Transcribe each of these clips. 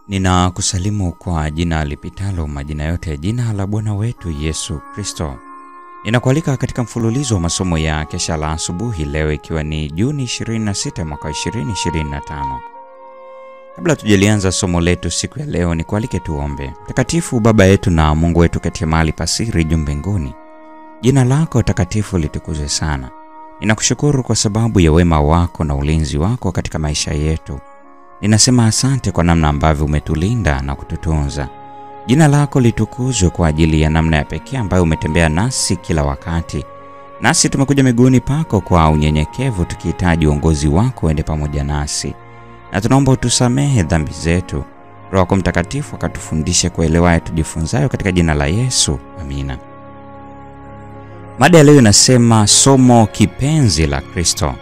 Ninakusalimu kwa jina lipitalo majina yote, jina la Bwana wetu Yesu Kristo. Ninakualika katika mfululizo wa masomo ya kesha la asubuhi leo ikiwa ni Juni 26 mwaka 2025. Kabla tujalianza somo letu siku ya leo, nikualike tuombe. Mtakatifu Baba yetu na Mungu wetu katika mahali pasiri juu mbinguni, jina lako takatifu litukuzwe sana. Ninakushukuru kwa sababu ya wema wako na ulinzi wako katika maisha yetu. Ninasema asante kwa namna ambavyo umetulinda na kututunza. Jina lako litukuzwe kwa ajili ya namna ya pekee ambayo umetembea nasi kila wakati. Nasi tumekuja miguuni pako kwa unyenyekevu tukihitaji uongozi wako uende pamoja nasi. Na tunaomba utusamehe dhambi zetu. Roho Mtakatifu akatufundishe kuelewa tujifunzayo katika jina la Yesu. Amina. Mada ya leo inasema somo kipenzi la Kristo.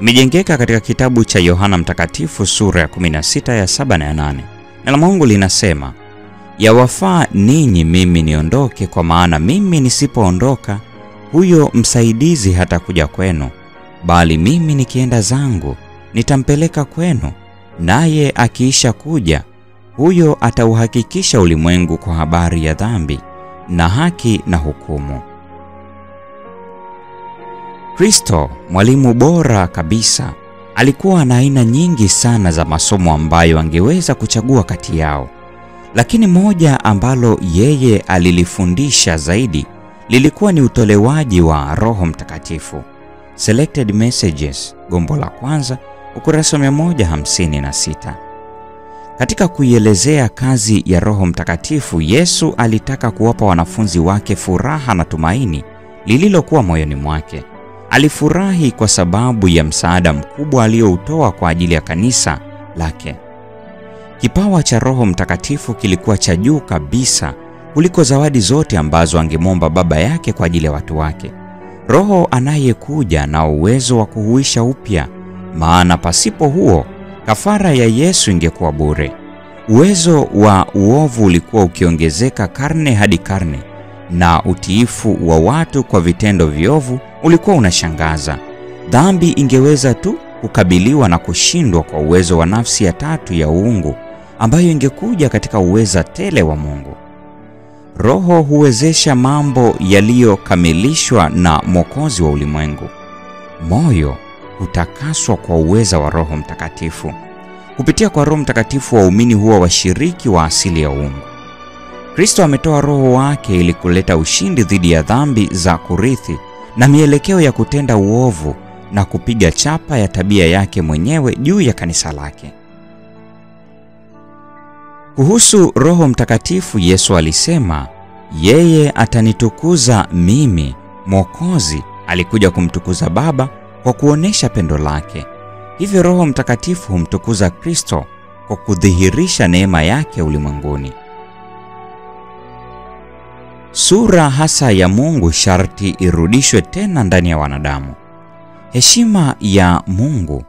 Imejengeka katika kitabu cha Yohana Mtakatifu sura ya 16 ya 7 na 8. Neno la Mungu linasema, "Yawafaa ninyi mimi niondoke, kwa maana mimi nisipoondoka, huyo msaidizi hatakuja kwenu, bali mimi nikienda zangu nitampeleka kwenu, naye akiisha kuja, huyo atauhakikisha ulimwengu kwa habari ya dhambi na haki na hukumu." Kristo, mwalimu bora kabisa, alikuwa na aina nyingi sana za masomo ambayo angeweza kuchagua kati yao. Lakini moja ambalo yeye alilifundisha zaidi lilikuwa ni utolewaji wa Roho Mtakatifu. Selected Messages, gombo la kwanza, ukurasa 156. Katika kuielezea kazi ya Roho Mtakatifu, Yesu alitaka kuwapa wanafunzi wake furaha na tumaini lililokuwa moyoni mwake. Alifurahi kwa sababu ya msaada mkubwa aliyoutoa kwa ajili ya kanisa lake. Kipawa cha Roho Mtakatifu kilikuwa cha juu kabisa kuliko zawadi zote ambazo angemwomba Baba yake kwa ajili ya watu wake. Roho anayekuja na uwezo wa kuhuisha upya, maana pasipo huo kafara ya Yesu ingekuwa bure. Uwezo wa uovu ulikuwa ukiongezeka karne hadi karne, na utiifu wa watu kwa vitendo viovu ulikuwa unashangaza. Dhambi ingeweza tu kukabiliwa na kushindwa kwa uwezo wa nafsi ya tatu ya uungu ambayo ingekuja katika uweza tele wa Mungu. Roho huwezesha mambo yaliyokamilishwa na Mwokozi wa ulimwengu. Moyo hutakaswa kwa uweza wa Roho Mtakatifu. Kupitia kwa Roho Mtakatifu waumini huwa washiriki wa asili ya uungu. Kristo ametoa Roho wake ili kuleta ushindi dhidi ya dhambi za kurithi na mielekeo ya kutenda uovu na kupiga chapa ya tabia yake mwenyewe juu ya kanisa lake. Kuhusu Roho Mtakatifu, Yesu alisema, "Yeye atanitukuza mimi." Mwokozi alikuja kumtukuza Baba kwa kuonesha pendo lake. Hivyo Roho Mtakatifu humtukuza Kristo kwa kudhihirisha neema yake ulimwenguni. Sura hasa ya Mungu sharti irudishwe tena ndani ya wanadamu. Heshima ya Mungu,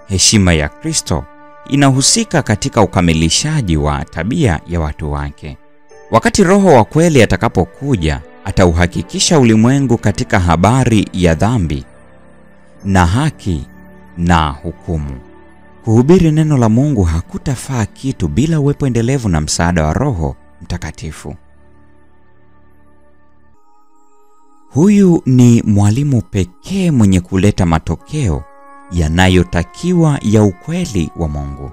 heshima ya Kristo, inahusika katika ukamilishaji wa tabia ya watu wake. Wakati Roho wa kweli atakapokuja, atauhakikisha ulimwengu katika habari ya dhambi na haki na hukumu. Kuhubiri neno la Mungu hakutafaa kitu bila uwepo endelevu na msaada wa Roho Mtakatifu. Huyu ni mwalimu pekee mwenye kuleta matokeo yanayotakiwa ya ukweli wa Mungu.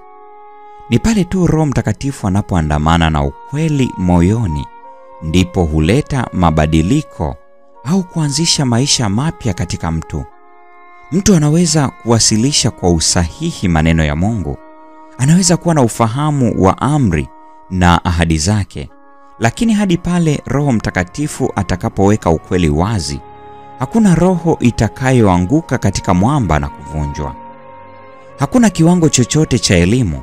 Ni pale tu Roho Mtakatifu anapoandamana na ukweli moyoni ndipo huleta mabadiliko au kuanzisha maisha mapya katika mtu. Mtu anaweza kuwasilisha kwa usahihi maneno ya Mungu. Anaweza kuwa na ufahamu wa amri na ahadi zake. Lakini hadi pale Roho Mtakatifu atakapoweka ukweli wazi, hakuna roho itakayoanguka katika mwamba na kuvunjwa. Hakuna kiwango chochote cha elimu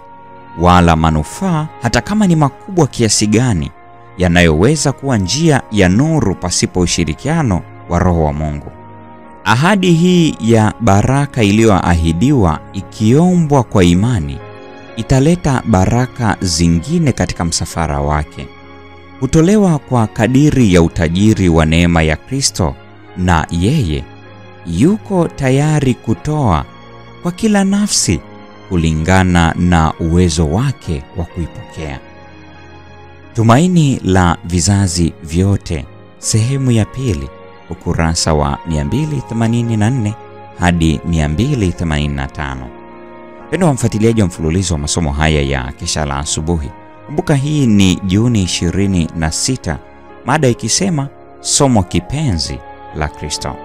wala manufaa, hata kama ni makubwa kiasi gani, yanayoweza kuwa njia ya nuru pasipo ushirikiano wa Roho wa Mungu. Ahadi hii ya baraka iliyoahidiwa ikiombwa kwa imani italeta baraka zingine katika msafara wake. Hutolewa kwa kadiri ya utajiri wa neema ya Kristo, na yeye yuko tayari kutoa kwa kila nafsi kulingana na uwezo wake wa kuipokea. Tumaini la vizazi vyote, sehemu ya pili, ukurasa wa 284 hadi 285. Mpendwa mfuatiliaji wa mfululizo wa masomo haya ya Kesha la Asubuhi, kumbuka hii ni Juni 26, mada ikisema somo kipenzi la Kristo.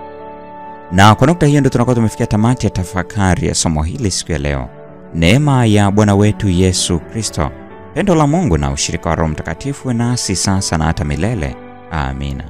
Na kwa nukta hiyo ndio tunakuwa tumefikia tamati ya tafakari ya somo hili siku ya leo. Neema ya Bwana wetu Yesu Kristo, pendo la Mungu na ushirika wa Roho Mtakatifu nasi sasa na hata milele. Amina.